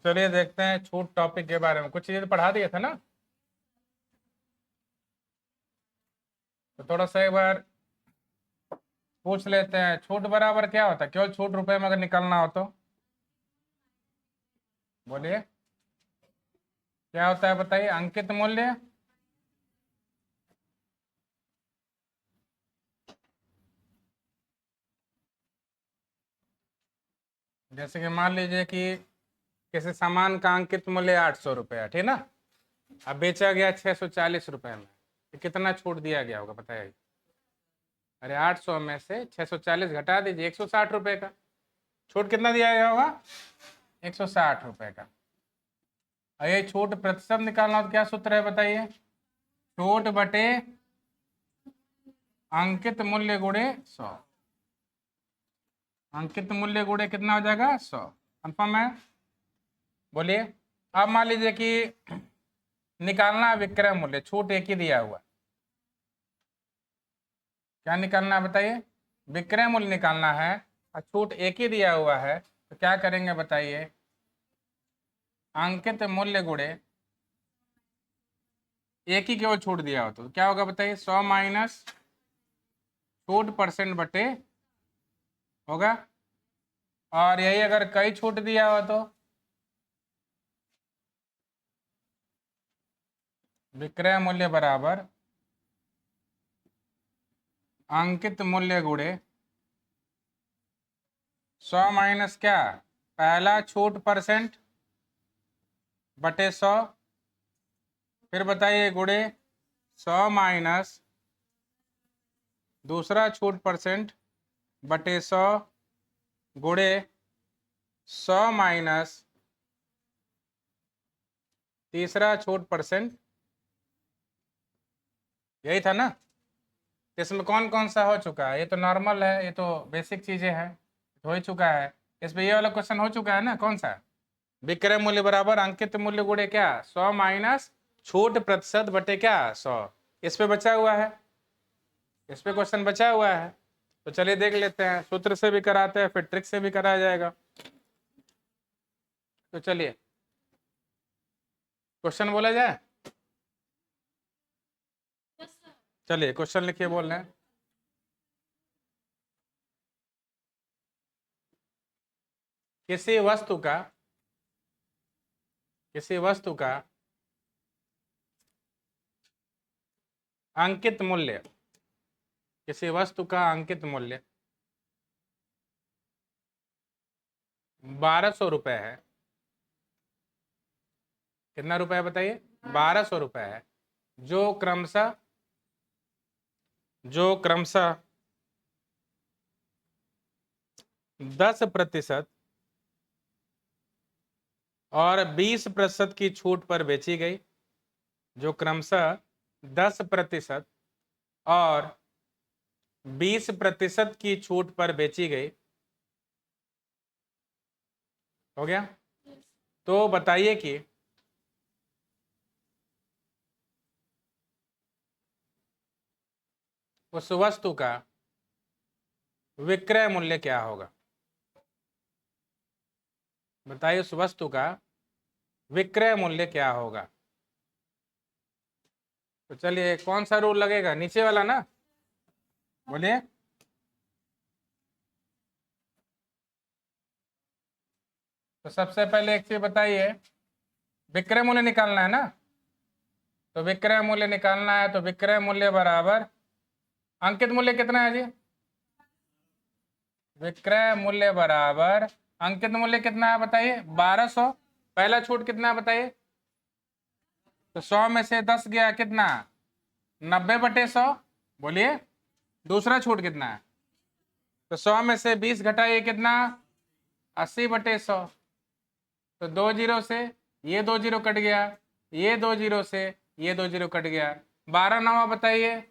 चलिए देखते हैं छूट टॉपिक के बारे में। कुछ चीजें पढ़ा दिए थे ना, तो थोड़ा सा एक बार पूछ लेते हैं। छूट बराबर क्या होता है? केवल छूट रुपए में अगर निकलना हो तो बोलिए क्या होता है, बताइए। अंकित मूल्य जैसे कि मान लीजिए कि किसी सामान का अंकित मूल्य 800 रुपया, ठीक ना। अब बेचा गया 640 रुपये में, तो कितना छूट दिया गया होगा बताइए। अरे 800 में से 640 घटा दीजिए, 160 रुपये का छूट कितना दिया गया होगा? 160 रुपये का। और ये छूट प्रतिशत निकालना हो तो क्या सूत्र है बताइए? छूट बटे अंकित मूल्य गुणे 100। अंकित मूल्य गुणे कितना हो जाएगा? 100। कंफर्म है? बोलिए। अब मान लीजिए कि निकालना है विक्रय मूल्य, छूट एक ही दिया हुआ। क्या निकालना है बताइए? विक्रय मूल्य निकालना है और छूट एक ही दिया हुआ है, तो क्या करेंगे बताइए? अंकित मूल्य गुणे एक ही केवल छूट दिया हो तो क्या होगा बताइए? 100 माइनस छूट परसेंट बटे होगा। और यही अगर कई छूट दिया हो तो विक्रय मूल्य बराबर अंकित मूल्य गुणे 100 माइनस क्या, पहला छूट परसेंट बटे 100, फिर बताइए गुणे 100 माइनस दूसरा छूट परसेंट बटे 100 गुणे 100 माइनस तीसरा छूट परसेंट। यही था ना? तो इसमें कौन कौन सा हो चुका है? ये तो नॉर्मल है, ये तो बेसिक चीजें हैं, हो ही चुका है। इसमें ये वाला क्वेश्चन हो चुका है ना, कौन सा? विक्रय मूल्य बराबर अंकित मूल्य गुणे क्या, 100 माइनस छूट प्रतिशत बटे क्या, 100। इस पे बचा हुआ है, इस पे क्वेश्चन बचा हुआ है। तो चलिए देख लेते हैं, सूत्र से भी कराते हैं फिर ट्रिक से भी कराया जाएगा। तो चलिए क्वेश्चन बोला जाए। चलिए क्वेश्चन लिखिए, बोल रहे हैं। किसी वस्तु का अंकित मूल्य, किसी वस्तु का अंकित मूल्य 1200 रुपये है। कितना रुपए बताइए? 1200 रुपये है, जो क्रमशः 10% और 20% की छूट पर बेची गई। जो क्रमशः 10% और 20% की छूट पर बेची गई। हो गया? तो बताइए कि उस वस्तु का विक्रय मूल्य क्या होगा। बताइए उस वस्तु का विक्रय मूल्य क्या होगा। तो चलिए कौन सा रूल लगेगा, नीचे वाला ना, बोलिए। तो सबसे पहले एक चीज बताइए, विक्रय मूल्य निकालना है ना। तो विक्रय मूल्य निकालना है तो विक्रय मूल्य बराबर अंकित मूल्य कितना है जी? विक्रय मूल्य बराबर अंकित मूल्य कितना है बताइए? 1200। पहला छूट कितना है बताइए? तो 100 में से 10 गया कितना, 90/100। बोलिए दूसरा छूट कितना है? तो 100 में से 20 घटाइए कितना, 80/100। तो 2 जीरो से ये 2 जीरो कट गया, ये 2 जीरो से ये 2 जीरो कट गया। 12 नवा बताइए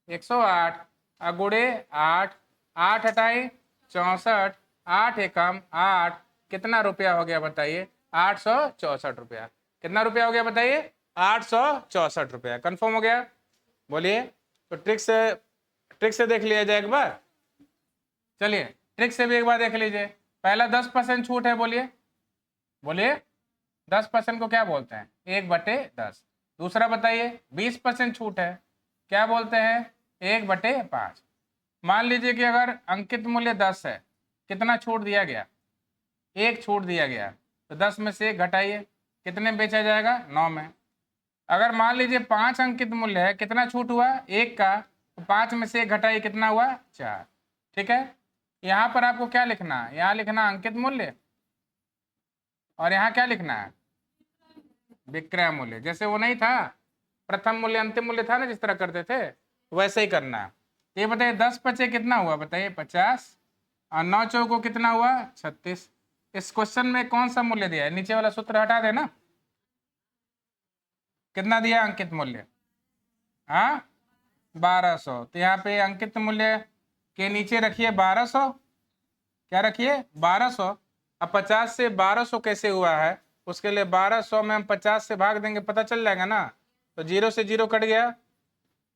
108, गुणे 8, 8 हटाई 64, 8 एकम 8, कितना रुपया हो गया बताइए? 864 रुपया। कितना रुपया हो गया बताइए? 864 रुपया। कन्फर्म हो गया? बोलिए। तो ट्रिक से देख लिया जाए एक बार। चलिए ट्रिक से भी एक बार देख लीजिए। पहला 10% छूट है, बोलिए बोलिए। 10% को क्या बोलते हैं? 1/10। दूसरा बताइए 20% छूट है, क्या बोलते हैं? 1/5। मान लीजिए कि अगर अंकित मूल्य 10 है, कितना छूट दिया गया? 1 छूट दिया गया, तो 10 में से 1 घटाइए, कितने में बेचा जाएगा? 9 में। अगर मान लीजिए 5 अंकित मूल्य है, कितना छूट हुआ? 1 का, तो 5 में से 1 घटाइए, कितना हुआ? 4। ठीक है, यहाँ पर आपको क्या लिखना है? यहाँ लिखना अंकित मूल्य, और यहाँ क्या लिखना है? विक्रय मूल्य। जैसे वो नहीं था, प्रथम मूल्य अंतिम मूल्य था ना, जिस तरह करते थे, वैसे ही करना है। ये बताइए 10 × 5 कितना हुआ? बताइए 50, और 9 चौको कितना हुआ? 36। इस क्वेश्चन में कौन सा मूल्य दिया है? नीचे वाला सूत्र हटा देना। कितना दिया अंकित मूल्य? हाँ, 1200। तो यहाँ पे अंकित मूल्य के नीचे रखिए 1200। क्या रखिए? 1200। अब 50 से 1200 कैसे हुआ है? उसके लिए 1200 में हम 50 से भाग देंगे, पता चल जाएगा ना। तो 0 से 0 कट गया,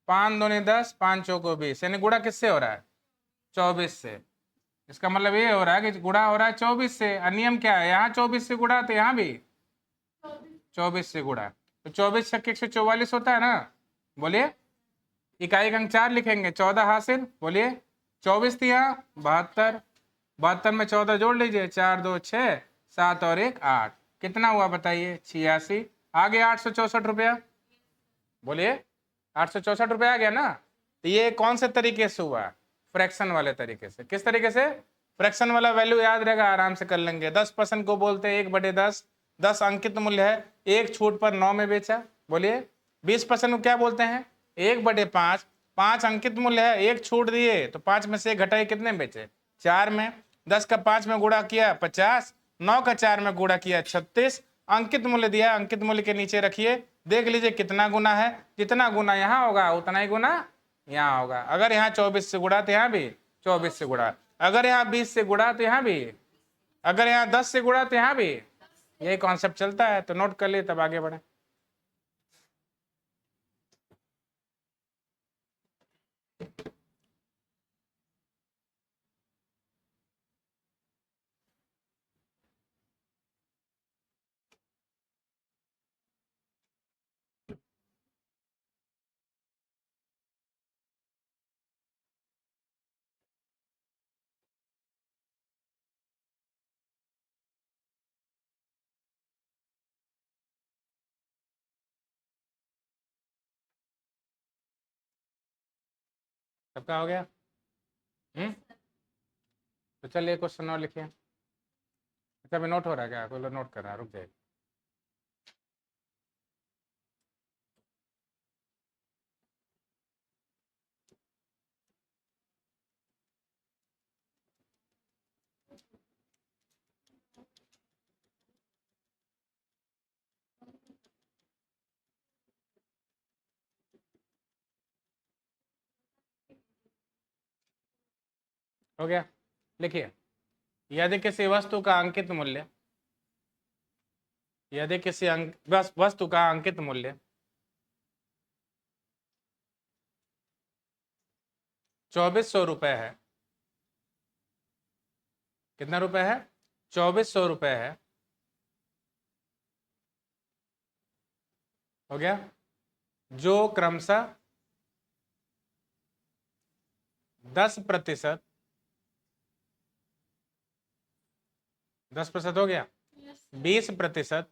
5 दूनी 10, 5 चौको 20, यानी गुणा किससे हो रहा है? 24 से। इसका मतलब ये हो रहा है कि गुणा हो रहा है 24 से। नियम क्या है? यहाँ 24 से गुणा, तो यहाँ भी 24 से गुणा। तो 24 छक्के 144 होता है ना। बोलिए, इकाई का अंक 4 लिखेंगे, 14 हासिल। बोलिए, 24 थी यहाँ, 72। 72 में 14 जोड़ लीजिए, 4 2 6, 7 और 1 8, कितना हुआ बताइए? 86। आगे 864 रुपया। बोलिए, 864 रुपया आ गया ना। तो ये कौन से तरीके से हुआ? फ्रैक्शन वाले तरीके से। किस तरीके से? फ्रैक्शन वाला वैल्यू याद रहेगा, आराम से कर लेंगे। 10% को बोलते हैं 1/10। 10 अंकित मूल्य है, 1 छूट पर 9 में बेचा। बोलिए, 20% को क्या बोलते हैं? 1/5। 5 अंकित मूल्य है, 1 छूट दिए, तो 5 में से 1 घटाई, कितने में बेचे? 4 में। 10 का 5 में गुणा किया 50, 9 का 4 में गुणा किया 36। अंकित मूल्य दिया, अंकित मूल्य के नीचे रखिए, देख लीजिए कितना गुना है। जितना गुना यहाँ होगा उतना ही गुना यहाँ होगा। अगर यहाँ 24 से गुणा तो यहाँ भी 24 से गुणा, अगर यहाँ 20 से गुणा तो यहाँ भी, अगर यहाँ 10 से गुणा तो यहाँ भी। यही कॉन्सेप्ट चलता है, तो नोट कर लिए, तब आगे बढ़े। सबका हो गया? तो चलिए क्वेश्चन और लिखिए। अच्छा, अभी नोट हो रहा है क्या? कोई लोग नोट कर रहा है, रुक जाइए। हो गया? लिखिए, यदि किसी वस्तु का अंकित मूल्य, यदि किसी वस्तु का अंकित मूल्य 2400 रुपये है। कितना रुपए है? 2400 रुपये है। हो गया? जो क्रमशः 10%, 10% हो गया, 20%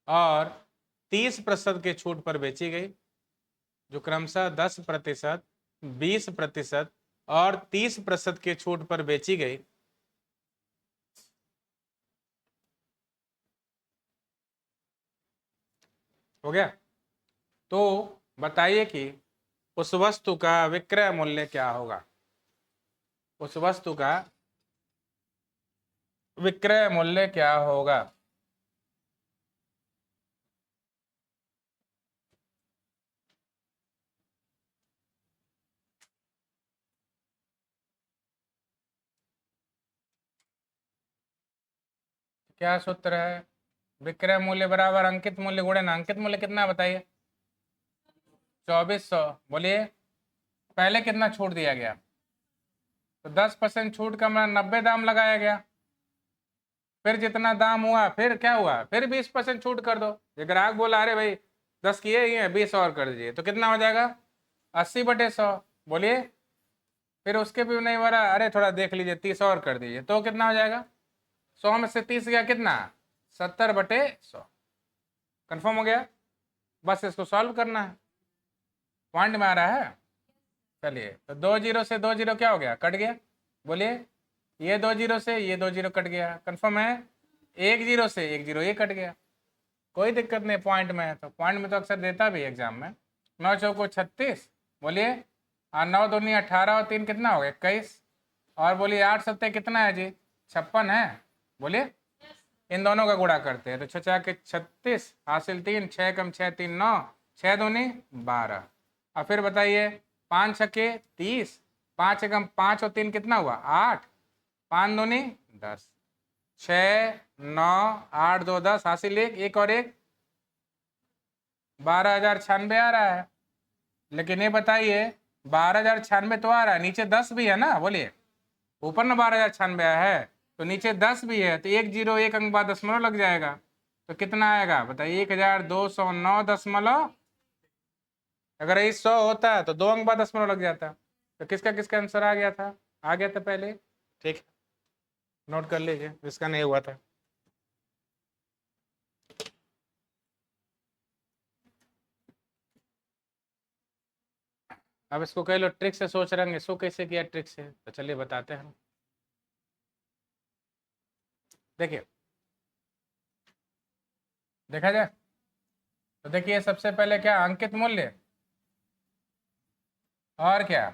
और 30% के छूट पर बेची गई। जो क्रमशः 10%, 20% और 30% के छूट पर बेची गई। हो गया? तो बताइए कि उस वस्तु का विक्रय मूल्य क्या होगा? उस वस्तु का विक्रय मूल्य क्या होगा? क्या सूत्र है? विक्रय मूल्य बराबर अंकित मूल्य गुणे ना। अंकित मूल्य कितना है बताइए? 2400। बोलिए, पहले कितना छूट दिया गया? तो 10% छूट का मतलब 90 दाम लगाया गया। फिर जितना दाम हुआ फिर क्या हुआ, फिर 20% छूट कर दो। ये ग्राहक बोला अरे भाई 10 किए ही हैं, 20 और कर दीजिए, तो कितना हो जाएगा 80/100। बोलिए। फिर उसके भी नहीं हो रहा, अरे थोड़ा देख लीजिए 30 और कर दीजिए, तो कितना हो जाएगा 100 में से 30 गया कितना 70/100। कंफर्म हो गया। बस इसको सॉल्व करना है। पॉइंट में आ रहा है। चलिए, तो 2 जीरो से 2 जीरो क्या हो गया, कट गया। बोलिए। ये 2 जीरो से ये 2 जीरो कट गया, कंफर्म है। 1 जीरो से 1 जीरो ये कट गया, कोई दिक्कत नहीं। पॉइंट में है तो पॉइंट में तो अक्सर देता भी एग्जाम में। 9 चौको 36। बोलिए। 9 दूनी 18 और 3 कितना हो गया 21। और बोलिए 8 सत्ते कितना है जी 56 है। बोलिए। इन दोनों का गुणा करते हैं तो 6 के 36 हासिल 3, 6 कम 6 3 9, 6 दूनी 12। और फिर बताइए 5 छक्के 30, 5 एकम 5 और 3 कितना हुआ 8, 5 दूनी 10, 6 9 8 2 10 हासिल 1, 1 और 1 12,096 आ रहा है। लेकिन ये बताइए 12,096 तो आ रहा है, नीचे 10 भी है ना। बोलिए। ऊपर ना 12,096 आया है तो नीचे 10 भी है, तो 1 जीरो 1 अंक बाद दशमलव लग जाएगा, तो कितना आएगा बताइए 1,209 दशमलव। अगर ये 100 होता है तो 2 अंक बाद दशमलव लग जाता। तो किसका किसका आंसर आ गया था, आ गया था पहले। ठीक है, नोट कर लीजिए जिसका नहीं हुआ था। अब इसको कई लोग ट्रिक से सोच रहे हैं, इसको कैसे किया ट्रिक से, तो चलिए बताते हैं। देखिए, देखा जाए तो देखिए सबसे पहले क्या अंकित मूल्य और क्या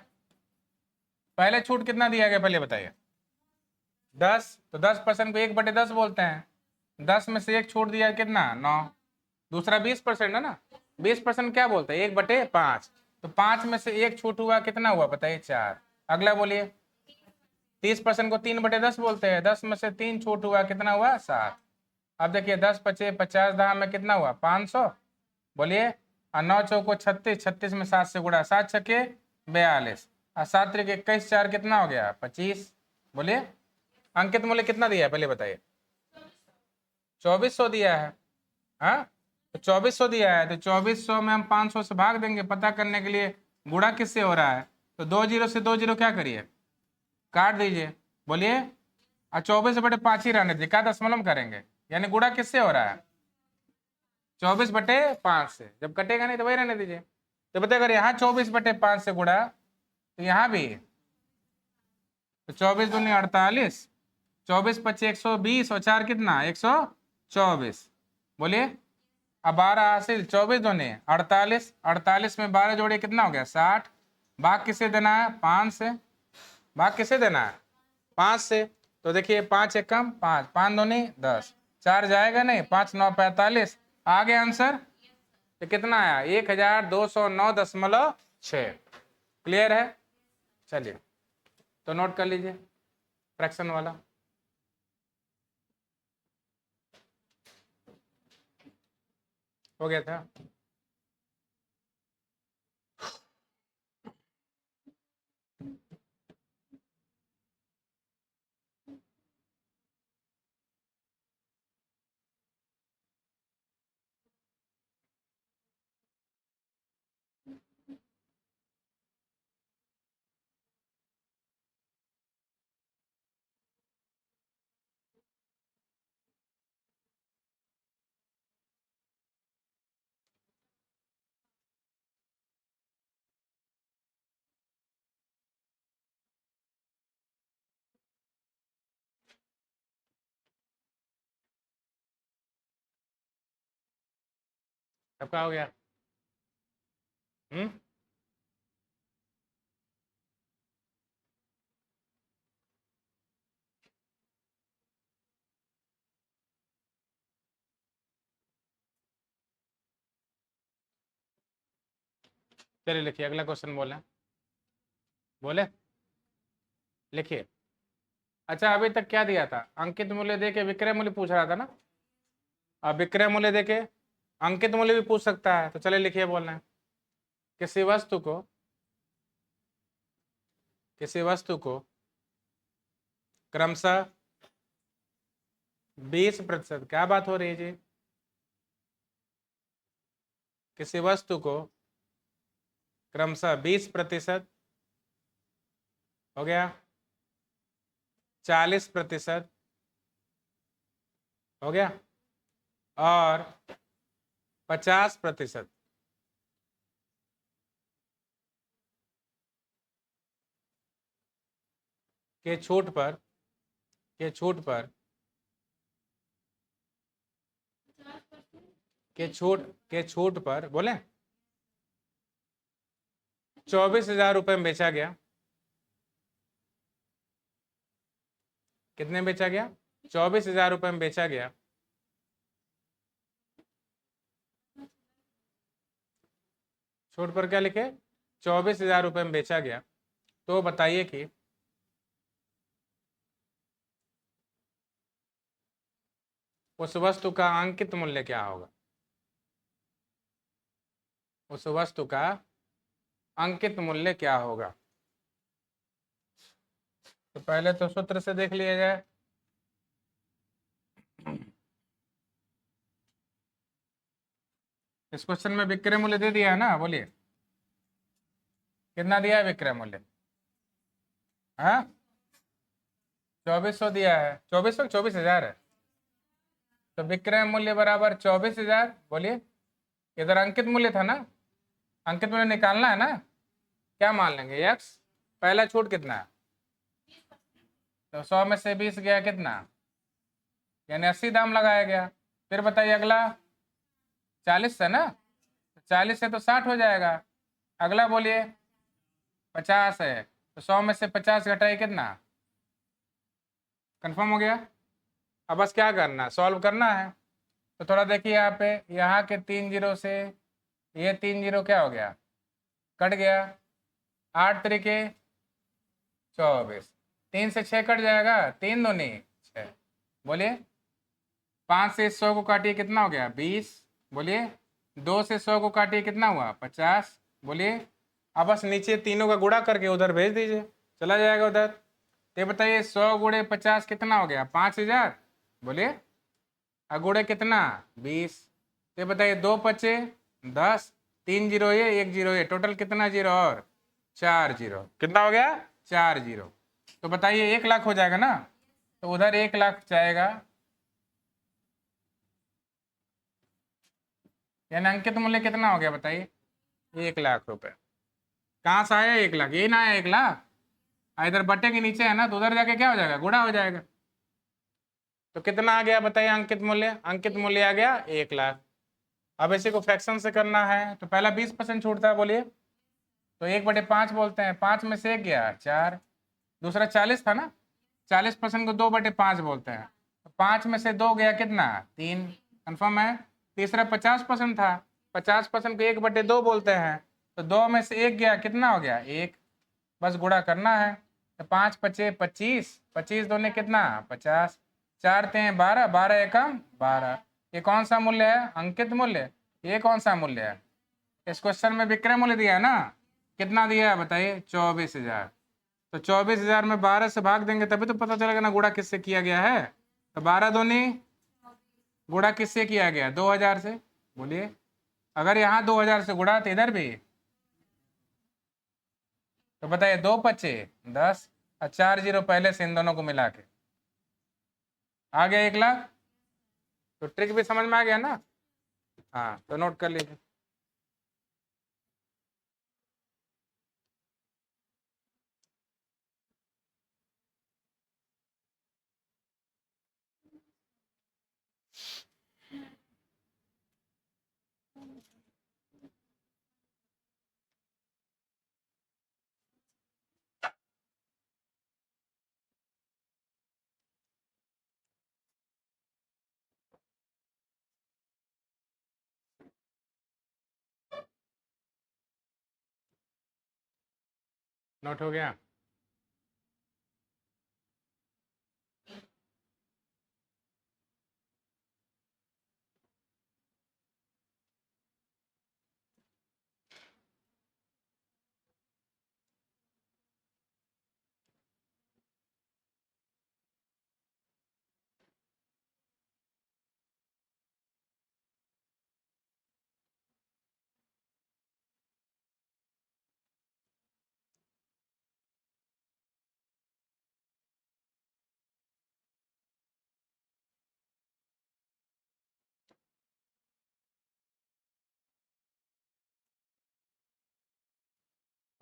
पहले छूट कितना दिया गया पहले बताइए 10, तो 10% को 1/10 बोलते हैं। 10 में से एक छूट दिया कितना 9। दूसरा 20% है ना, 20% क्या बोलते हैं 1/5। तो 5 में से एक छूट हुआ कितना हुआ बताइए 4। अगला बोलिए 30% को 3/10 बोलते हैं, 10 में से 3 छूट हुआ कितना हुआ 7। अब देखिए 10 पचे 50 दहा में कितना हुआ 500। बोलिए। और 9 चौको 36, 36 में 7 से गुणा, 7 छक्के 42 और 7 त्रिक 21, 4 कितना हो गया 25। बोलिए। अंकित मूल्य कितना दिया है पहले बताइए 2400 दिया है। हाँ, तो 2400 दिया है तो 2400 में हम 500 से भाग देंगे पता करने के लिए गुणा किससे हो रहा है। तो 2 जीरो से 2 जीरो क्या करिए काट दीजिए। बोलिए। और 24/5 ही रहने दीजिए, क्या दशमलव करेंगे, यानी गुणा किससे हो रहा है 24/5 से। जब कटेगा नहीं तो वही रहने दीजिए। तो बताइए अगर यहाँ 24/5 से गुणा तो यहाँ भी तो 24 दूनी 48, 24 पच्चीस 120 और 4 कितना 124। बोलिए। अब 12 हासिल 24 दूनी 48, 48 में 12 जोड़े कितना हो गया 60। भाग किसे देना है 5 से, भाग किसे देना है 5 से। तो देखिए 5 एक कम 5, 5 दूनी 10, 4 जाएगा नहीं, 5 9 45 आ गया आंसर। तो कितना आया 1,209.6। क्लियर है। चलिए, तो नोट कर लीजिए फ्रैक्शन वाला। हो गया था। सबका हो गया। हम्म। चलिए लिखिए अगला क्वेश्चन बोले, बोले लिखिए। अच्छा अभी तक क्या दिया था अंकित मूल्य देके विक्रय मूल्य पूछ रहा था ना। अब विक्रय मूल्य देके अंकित मूल्य भी पूछ सकता है, तो चलिए लिखिए बोलना है। किसी वस्तु को, किसी वस्तु को क्रमशः 20%। क्या बात हो रही है जी? किसी वस्तु को क्रमशः 20% हो गया, 40% हो गया और 50% के छूट पर के छूट पर के छूट पर बोले 24,000 रुपये में बेचा गया। कितने में बेचा गया? 24,000 रुपये में बेचा गया। छूट पर क्या लिखे? 24,000 रुपये में बेचा गया। तो बताइए कि उस वस्तु का अंकित मूल्य क्या होगा? उस वस्तु का अंकित मूल्य क्या होगा? तो पहले तो सूत्र से देख लिया जाए। इस क्वेश्चन में विक्रय मूल्य दे दिया है ना, बोलिए कितना दिया है विक्रय मूल्य? हाँ, 2400 दिया है। 2400 24,000 है। तो विक्रय मूल्य बराबर 24,000। बोलिए, इधर अंकित मूल्य था ना, अंकित मूल्य निकालना है ना। क्या मान लेंगे? एक्स। पहला छूट कितना है? तो 100 में से 20 गया कितना, यानी 80 दाम लगाया गया। फिर बताइए अगला 40 से ना, 40 से तो 60 हो जाएगा। अगला बोलिए 50 है, तो 100 में से 50 घटाइए कितना? कंफर्म हो गया। अब बस क्या करना है, सॉल्व करना है। तो थोड़ा देखिए यहाँ पे, यहाँ के 3 जीरो से ये 3 जीरो क्या हो गया, कट गया। 8 तरीके 24, 3 से 6 कट जाएगा, 3 दूनी 6। बोलिए 5 से 100 को काटिए कितना हो गया? 20। बोलिए 2 से 100 को काटिए कितना हुआ? 50। बोलिए अब बस नीचे तीनों का गुणा करके उधर भेज दीजिए, चला जाएगा उधर। तो बताइए 100 गुणे 50 कितना हो गया? 5,000। बोलिए अगुड़े कितना? 20। तो बताइए 2 × 5 = 10, 3 जीरो ये 1 जीरो ये, टोटल कितना जीरो और 4 जीरो। कितना हो गया? 4 जीरो। तो बताइए 1 लाख हो जाएगा ना, तो उधर 1 लाख जाएगा, यानी अंकित मूल्य कितना हो गया बताइए? 1 लाख रुपए। कहाँ से आया 1 लाख? यही ना आया 1 लाख, इधर बट्टे के नीचे है ना, तो उधर जाके क्या हो जाएगा? गुणा हो जाएगा। तो कितना आ गया बताइए अंकित मूल्य? अंकित मूल्य आ गया 1 लाख। अब इसी को फ्रैक्शन से करना है, तो पहला 20% छूटता है। बोलिए तो 1/5 बोलते हैं, 5 में से 1 गया 4। दूसरा 40 था ना, 40% को 2/5 बोलते हैं। तो 5 में से 2 गया कितना? 3। कन्फर्म है। तीसरा 50% था, 50% को 1/2 बोलते हैं। तो 2 में से 1 गया कितना हो गया? 1। बस गुणा करना है। तो 5 × 5 = 25, 25 दूने कितना? 50। 4 × 3 = 12, 12 एकम 12। ये कौन सा मूल्य है? अंकित मूल्य। ये कौन सा मूल्य है? इस क्वेश्चन में विक्रय मूल्य दिया है ना, कितना दिया है बताइए? 24,000। तो 24,000 में 12 से भाग देंगे तभी तो पता चलेगा ना गुणा किससे किया गया है। तो 12 दूनी गुणा किससे किया गया? 2,000 से। बोलिए अगर यहाँ 2,000 से गुणा तो इधर भी, तो बताइए 2 × 5 = 10 और 4 जीरो पहले से इन दोनों को मिला के आ गया 1 लाख। तो ट्रिक भी समझ में आ गया ना? हाँ, तो नोट कर लीजिए। नोट हो गया?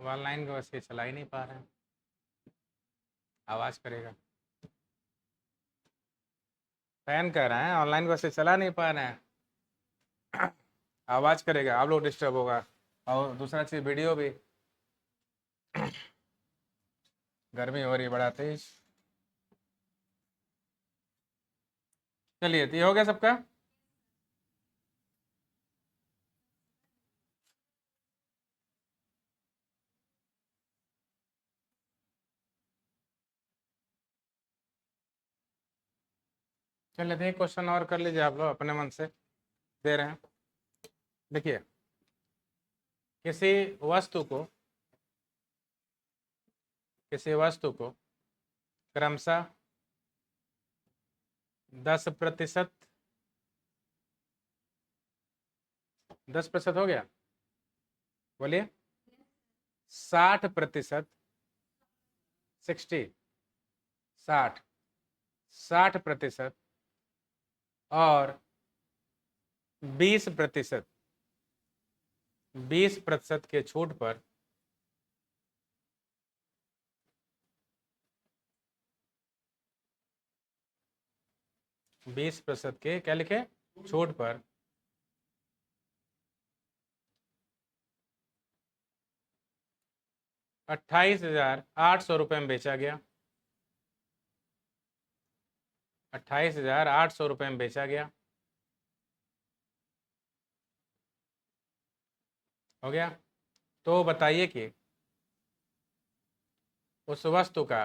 ऑनलाइन को वैसे चला ही नहीं पा रहे हैं, आवाज़ करेगा। फैन कह रहे हैं, ऑनलाइन को वैसे चला नहीं पा रहे हैं, आवाज़ करेगा, आप लोग डिस्टर्ब होगा, और दूसरा चीज़ वीडियो भी। गर्मी हो रही बड़ा तेज। चलिए, तो ये हो गया सबका। चलिए, देखिए क्वेश्चन और कर लीजिए आप लोग अपने मन से, दे रहे हैं। देखिए, किसी वस्तु को क्रमशः 10%, 10% हो गया, बोलिए। 60%, 60, 60% और 20%, 20% के छूट पर 20% के क्या लिखे, छूट पर 28,800 रुपये में बेचा गया। 28,800 रुपये में बेचा गया। हो गया। तो बताइए कि उस वस्तु का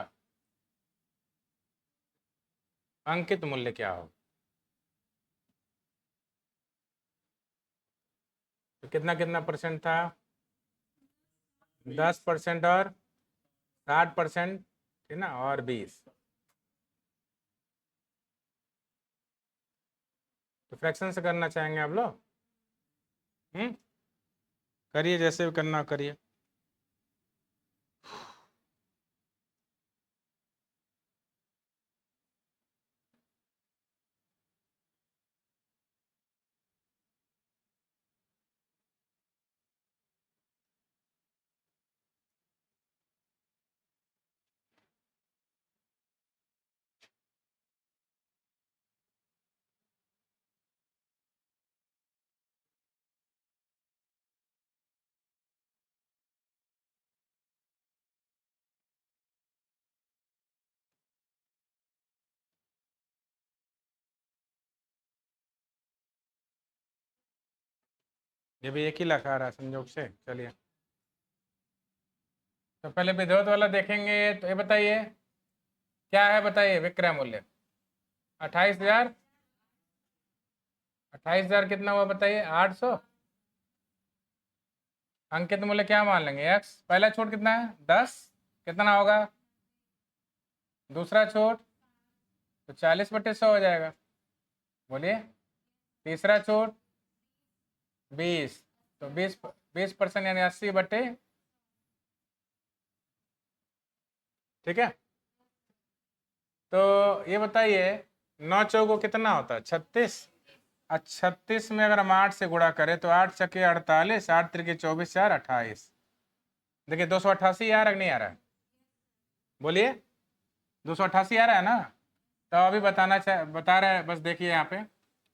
अंकित मूल्य क्या हो। तो कितना कितना परसेंट था, 10% और 60%, ठीक ना, और 20। तो फ्रैक्शन से करना चाहेंगे आप लोग? करिए, जैसे भी करना करिए। ये भी एक ही लाख आ रहा है संयोग से। चलिए, तो पहले विधिवत वाला देखेंगे। तो ये बताइए क्या है, बताइए विक्रय मूल्य 28,000। 28,000 कितना हुआ बताइए, 800। अंकित मूल्य क्या मान लेंगे, x। पहला छूट कितना है, 10, कितना होगा, दूसरा छूट तो 40/100 हो जाएगा, बोलिए। तीसरा छूट 20, तो 20% यानी 80/, ठीक है। तो ये बताइए 9 चौको कितना होता है, 36। 36 में अगर हम 8 से गुणा करें तो 8 × 48, 8 × 24, 4 28। देखिए 288 आ रहा है कि नहीं आ रहा है, बोलिए। 288 आ रहा है ना। तो अभी बता रहा है, बस देखिए यहाँ पे।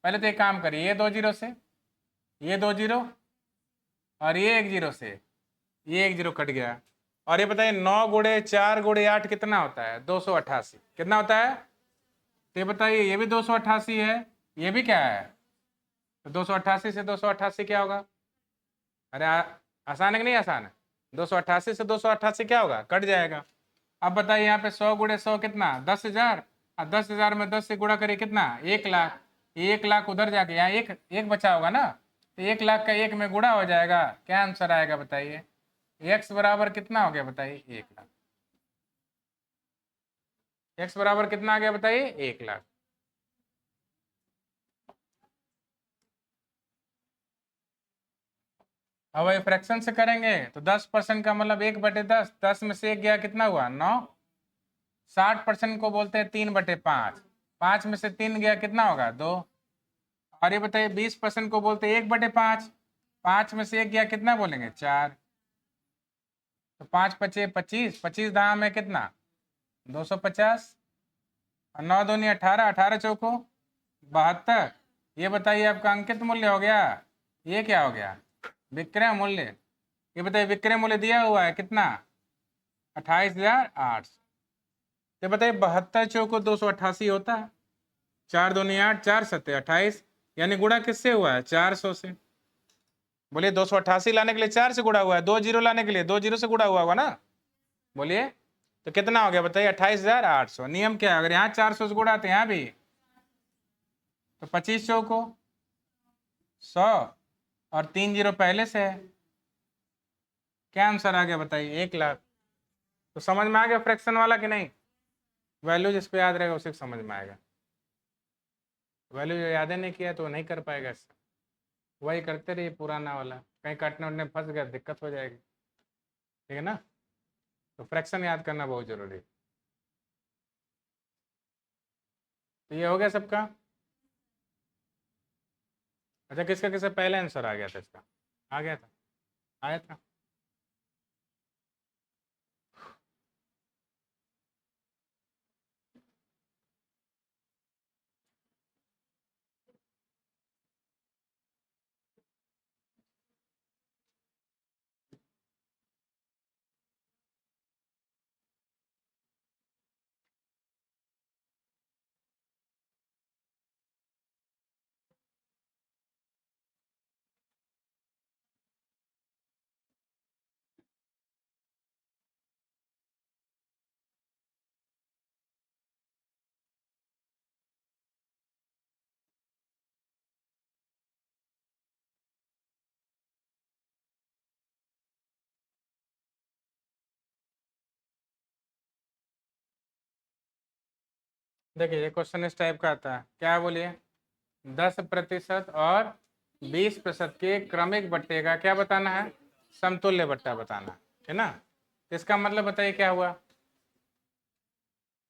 पहले तो एक काम करिए, ये 2 जीरो से, ये 2 जीरो, और ये 1 जीरो से, ये 1 जीरो कट गया। और ये बताइए 9 गुणे 4 गुणे 8 कितना होता है, 288। कितना होता है, तो ये बताइए ये भी 288 है, ये भी क्या है, तो 288 से 288 क्या होगा। अरे आसान है कि नहीं आसान है। 288 से 288 क्या होगा, कट जाएगा। अब बताइए यहाँ पे 100 गुणे 100 कितना, 10,000। और 10,000 में 10 से गुणा करिए कितना, 1 लाख। 1 लाख उधर जाके यहाँ एक एक बचा होगा ना, तो 1 लाख का 1 में गुणा हो जाएगा। क्या आंसर आएगा बताइए, x बराबर कितना हो गया बताइए, 1 लाख। x बराबर कितना आ गया बताइए, 1 लाख। अब वही फ्रैक्शन से करेंगे तो 10% का मतलब 1/10, 10 में से 1 गया कितना हुआ, 9। 60% को बोलते हैं 3/5, 5 में से 3 गया कितना होगा, 2। और ये बताइए 20% को बोलते हैं 1/5, 5 में से 1 गया कितना बोलेंगे, 4। तो 5 पचे 25, 25 दाम में कितना 250, और 9 दूनी 18, 18 चौको 72। ये बताइए आपका अंकित मूल्य हो गया, ये क्या हो गया विक्रय मूल्य। ये बताइए विक्रय मूल्य दिया हुआ है कितना 28,800। तो बताइए 72 चौको 288 होता है, 4 दूनी 8, 4 सत्ते 28, यानी गुणा किससे हुआ है 400 से। बोलिए 288 लाने के लिए 4 से गुणा हुआ है, 2 जीरो लाने के लिए 2 जीरो से गुणा हुआ होगा ना। बोलिए तो कितना हो गया बताइए 28,800। नियम क्या है, अगर यहाँ 400 से गुणा तो यहाँ भी, तो 25 चौको 100 और 3 जीरो पहले से है, क्या आंसर आ गया बताइए 1,00,000। तो समझ में आ गया फ्रैक्शन वाला कि नहीं। वैल्यू जिसको याद रहेगा उसे समझ में आएगा, वैल्यू जो याद नहीं किया तो वो नहीं कर पाएगा। वही करते रहिए पुराना वाला, कहीं काटने उठने फंस गया दिक्कत हो जाएगी, ठीक है ना। तो फ्रैक्शन याद करना बहुत जरूरी है। तो ये हो गया सबका। अच्छा किसका किसका पहले आंसर आ गया था इसका, आ गया था, आया था। देखिए ये क्वेश्चन इस टाइप का आता है, क्या बोलिए 10% और 20% के क्रमिक बट्टे का क्या बताना है, समतुल्य बट्टा बताना है ना। इसका मतलब बताइए क्या हुआ,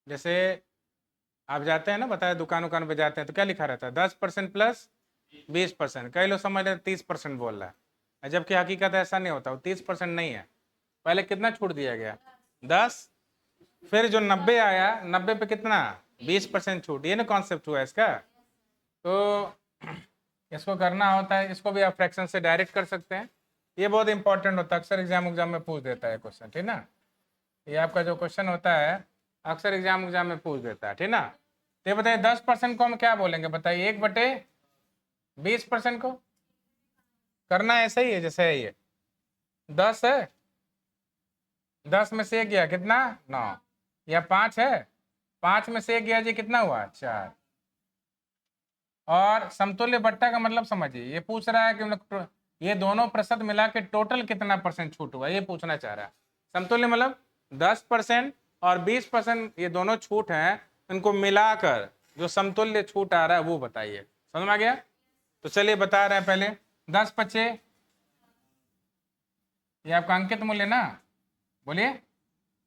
जैसे आप जाते हैं ना, बताए दुकान उकान पे जाते हैं तो क्या लिखा रहता है 10% प्लस 20%। कई लोग समझ रहे 30% बोल रहा है, जबकि हकीकत ऐसा नहीं होता, वो 30% नहीं है। पहले कितना छूट दिया गया 10, फिर जो 90 आया 90 पे कितना 20% छूट, ये ना कॉन्सेप्ट हुआ इसका। तो इसको करना होता है, इसको भी आप फ्रैक्शन से डायरेक्ट कर सकते हैं। ये बहुत इंपॉर्टेंट होता है, अक्सर एग्जाम में पूछ देता है क्वेश्चन, ठीक ना। ये आपका जो क्वेश्चन होता है अक्सर एग्जाम में पूछ देता है, ठीक ना। तो ये बताइए 10% को हम क्या बोलेंगे बताइए 1/20% को करना ऐसा ही है जैसे है ये 10 है, 10 में से एक गया कितना 9, या 5 है, 5 में से एक गया जी कितना हुआ 4। और समतुल्य बट्टा का मतलब समझिए, ये पूछ रहा है कि मतलब ये दोनों प्रतिशत मिला के टोटल कितना परसेंट छूट हुआ, ये पूछना चाह रहा है। समतुल्य मतलब 10% और 20% ये दोनों छूट हैं, इनको मिलाकर जो समतुल्य छूट आ रहा है वो बताइए। समझ में आ गया। तो चलिए बता रहे हैं पहले 10 पचे, ये आपका अंकित मूल्य ना, बोलिए।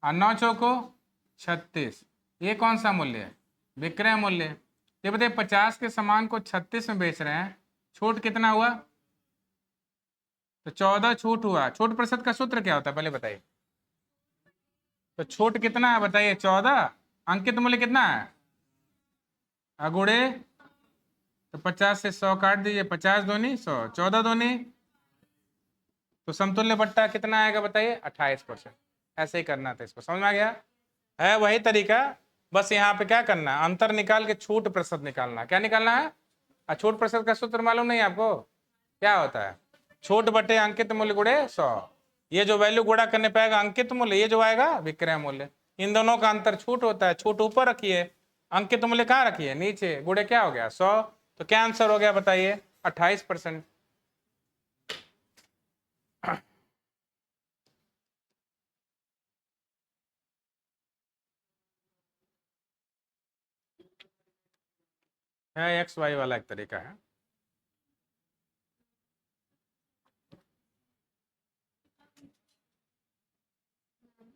और 9 चौको 36, ये कौन सा मूल्य है विक्रय मूल्य। ये बताइए 50 के सामान को 36 में बेच रहे हैं, छूट कितना हुआ, तो 14 छूट हुआ। छूट प्रतिशत का सूत्र क्या होता है पहले बताइए। तो छूट कितना है बताइए 14, अंकित मूल्य कितना है अगुड़े, तो 50 से 100 काट दीजिए, 50 दूनी 100, 14 दूनी, तो समतुल्य बट्टा कितना आएगा बताइए 28%। ऐसे ही करना था इसको, समझ में आ गया। है वही तरीका, बस यहाँ पे क्या करना है अंतर निकाल के छूट प्रतिशत निकालना। क्या निकालना है, छूट प्रतिशत का सूत्र मालूम नहीं आपको, क्या होता है छूट बटे अंकित मूल्य गुणे 100। ये जो वैल्यू गुणा करने पाएगा अंकित मूल्य, ये जो आएगा विक्रय मूल्य। इन दोनों का अंतर छूट होता है, छूट ऊपर रखिए, अंकित मूल्य कहाँ रखिए नीचे, गुणे क्या हो गया 100। तो क्या आंसर हो गया बताइए 28%। है एक्स वाई वाला एक तरीका है।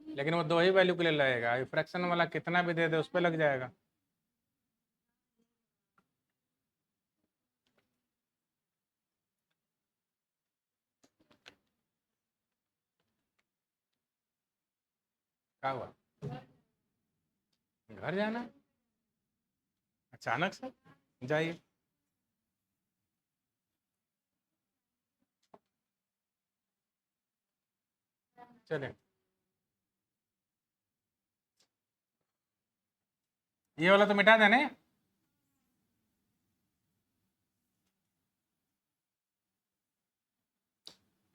लेकिन वो दो ही वैल्यू के लिए लगेगा, फ्रैक्शन वाला कितना भी दे दे उस पर लग जाएगा। क्या हुआ? घर जाना है? अचानक से? जाइए। चले, ये वाला तो मिटा देने।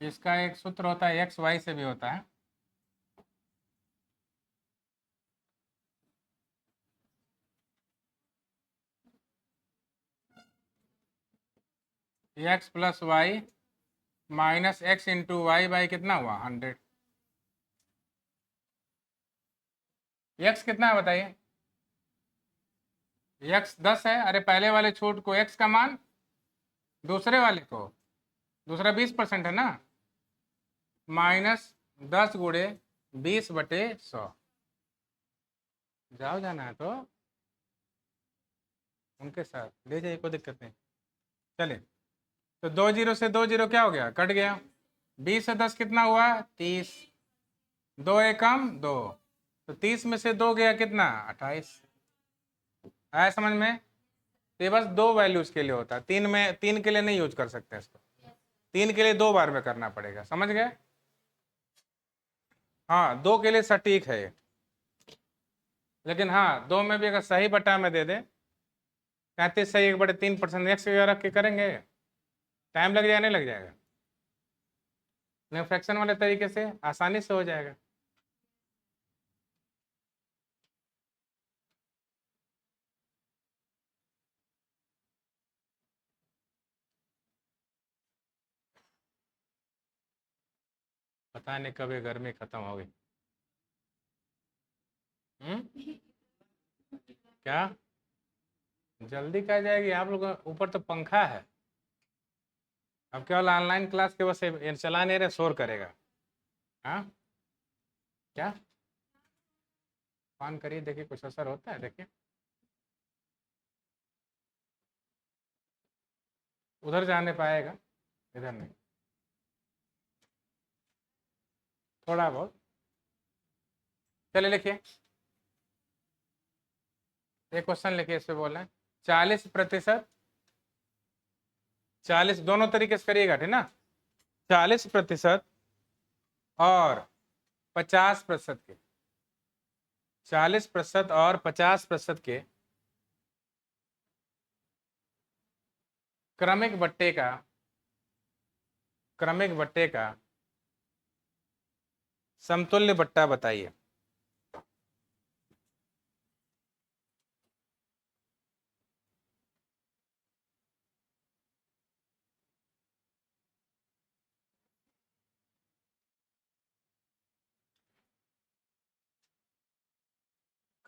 इसका एक सूत्र होता है, एक्स वाई से भी होता है। X plus Y minus X into Y by कितना हुआ? 100। एक्स कितना है बताइए? एक्स 10 है। अरे पहले वाले छूट को एक्स का मान, दूसरे वाले को, दूसरा 20% है ना, माइनस 10 गुणे 20/100। जाओ, जाना है तो उनके साथ ले जाइए, कोई दिक्कत नहीं। चलिए, तो 2 जीरो से 2 जीरो क्या हो गया? कट गया। 20 से 10 कितना हुआ? 30। 2 एक कम 2, तो 30 में से 2 गया कितना? 28। आया समझ में? तो ये बस 2 वैल्यूज के लिए होता है, 3 में, 3 के लिए नहीं यूज कर सकते इसको। 3 के लिए 2 बार में करना पड़ेगा, समझ गए? हाँ, 2 के लिए सटीक है ये। लेकिन हाँ, 2 में भी अगर सही बटा में दे दे, 33 सही 1/3% एक्स रख के करेंगे, टाइम लग जाएगा? नहीं लग जाएगा? नहीं, फ्रैक्शन वाले तरीके से आसानी से हो जाएगा। पता नहीं कब ये गर्मी खत्म होगी। क्या जल्दी क्या जाएगी? आप लोग ऊपर तो पंखा है। अब केवल ऑनलाइन क्लास के बस ये चला नहीं रहे, शोर करेगा। हाँ, क्या? ऑन करिए, देखिए कुछ असर होता है, देखिए। उधर जाने पाएगा, इधर नहीं। थोड़ा बहुत। चलिए लिखिए, एक क्वेश्चन लिखिए, इस पे बोल रहे हैं 40%। 40 दोनों तरीके से करिएगा, ठीक ना? 40% और 50% के, 40% और 50% के क्रमिक बट्टे का, क्रमिक बट्टे का समतुल्य बट्टा बताइए।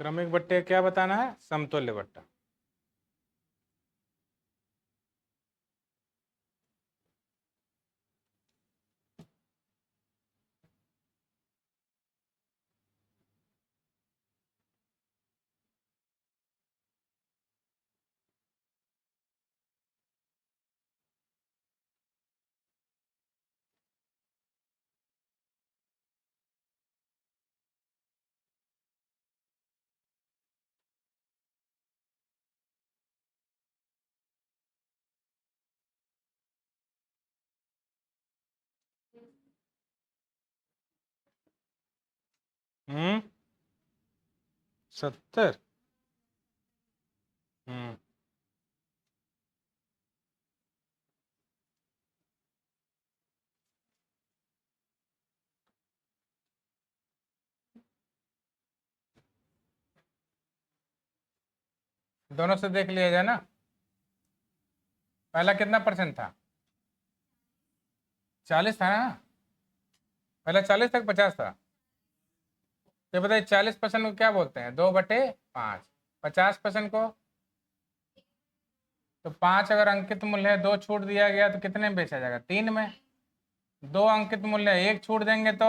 क्रमिक बट्टे क्या बताना है? समतुल्य बट्टा। हम्म, 70। हम्म, दोनों से देख लिया जाए ना। पहला कितना परसेंट था? 40 था ना? पहला 40 तक 50 था। ये बताइए, 40% को क्या बोलते हैं? 2/5। 50% को, तो 5 अगर अंकित मूल्य है, 2 छूट दिया गया तो कितने में बेचा जाएगा? 3 में। 2 अंकित मूल्य है, 1 छूट देंगे तो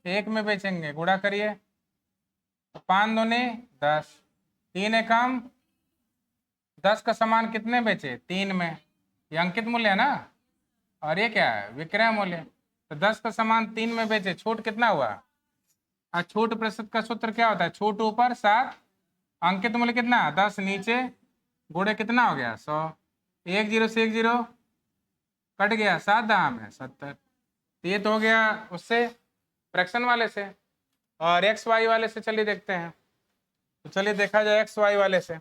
1 में बेचेंगे, गुणा करिए। 5 दूनी 10, 3 एकम 10 का सामान कितने बेचे? 3 में। ये अंकित मूल्य है ना, और ये क्या है? विक्रय मूल्य। तो 10 का सामान 3 में बेचे, छूट कितना हुआ? और छूट प्रतिशत का सूत्र क्या होता है? छूट ऊपर 7, अंकित मूल्य कितना 10 नीचे, गुणे कितना हो गया 100, 1 0 से 1 0 कट गया, 7 दाम है 70। ये तो हो गया उससे फ्रैक्शन वाले से। और एक्स वाई वाले से चलिए देखते हैं। तो चलिए देखा जाए एक्स वाई वाले से।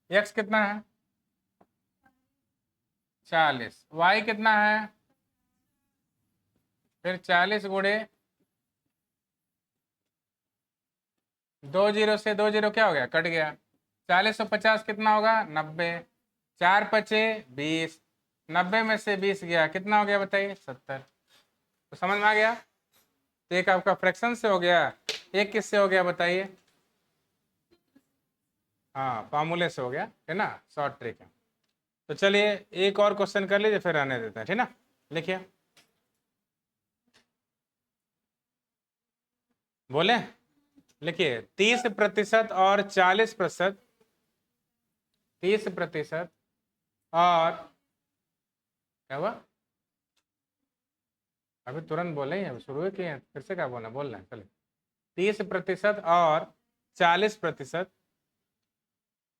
एक्स कितना है 40, वाई कितना है फिर 40 गुणे 2 0 से 2 0 क्या हो गया कट गया, 40 और 50 कितना होगा 90, 4 पचे 20, 90 में से 20 गया कितना हो गया बताइए 70। तो समझ में आ गया। तो एक आपका फ्रैक्शन से हो गया, एक किससे हो गया बताइए? हाँ फार्मूले से हो गया, है ना, शॉर्ट ट्रिक है। तो चलिए एक और क्वेश्चन कर लीजिए फिर आने देते हैं, ठीक ना। लिखिए, बोले, लिखिए 30% और 40%, 30% और क्या हुआ, अभी तुरंत बोले ही, शुरू ही किए हैं, फिर से क्या बोलना, बोल रहे हैं चलिए। 30% और 40%,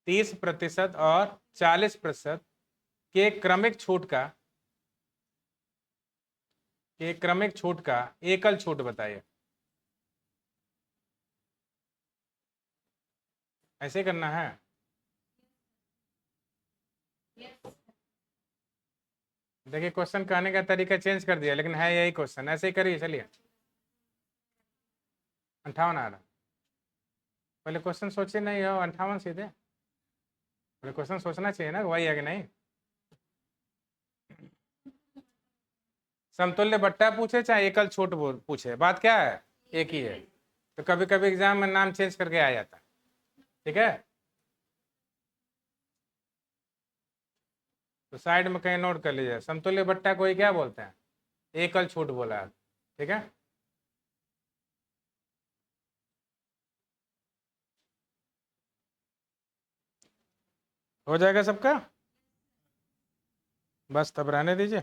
30% और 40% के क्रमिक छूट का, के क्रमिक छूट का एकल छूट बताइए। ऐसे करना है। देखिए क्वेश्चन कहने का तरीका चेंज कर दिया, लेकिन है यही क्वेश्चन, ऐसे ही करिए चलिए। 58 आ रहा, पहले क्वेश्चन सोचिए, नहीं हो 58 सीधे, पहले क्वेश्चन सोचना चाहिए ना वही है कि नहीं। समतुल्य बट्टा पूछे चाहे एकल छूट पूछे, बात क्या है एक ही है। तो कभी कभी एग्जाम में नाम चेंज करके आ जाता है, ठीक है। तो साइड में कहीं नोट कर लीजिए, समतुल्य बट्टा कोई क्या बोलते हैं, एकल छूट बोला है, ठीक है। हो जाएगा सबका, बस तब रहने दीजिए।